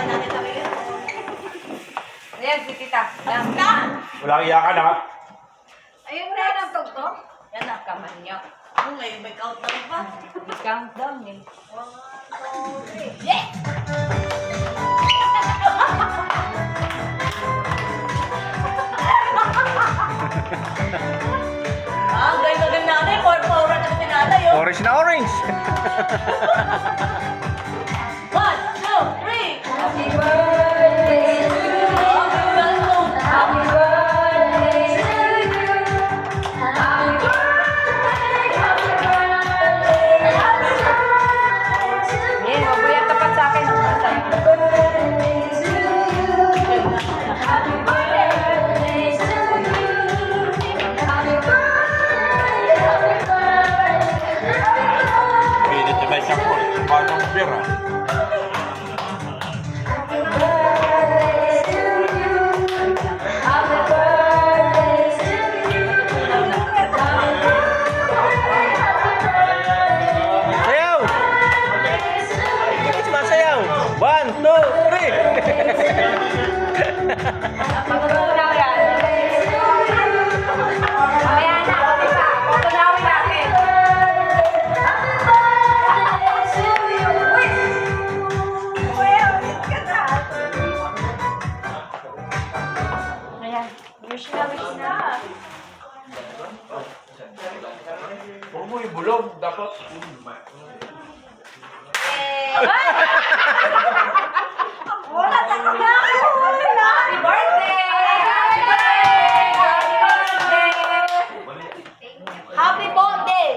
iyakan natin sa ngayon. Ayan, si tita. Ayan. Walang iyakan ha. Ayun na yan ang tugto. Yan ang kaman niyo. Ngayon may countdown pa. Countdown eh. 1, 2, 3. Yeah! Ah, gayon na natin. 4 oras na pinalay, oh. Orange na orange. 1, 2, 3. Happy birthday to you. Happy birthday to you. Happy birthday, happy birthday, happy birthday. Yan, mabuya tapat sa akin. Happy birthday to you. Happy birthday to you. Happy birthday, happy birthday. Pinit na ba siya po? Paano ang pira? Happy birthday to you. Happy birthday to you. Happy birthday, happy birthday. Sayaw! Bakit sumasayaw? 1, 2, 3! Pagkunaw yan. Mamaya na, kapit pa. Pagkunawin natin. Happy birthday to you. Uy! Ulit ka na. Ayan. Wish na, wish na. Huwag mo ibulog. Dapat... Wala na ka na. Happy birthday! Happy birthday! Happy birthday! Happy birthday.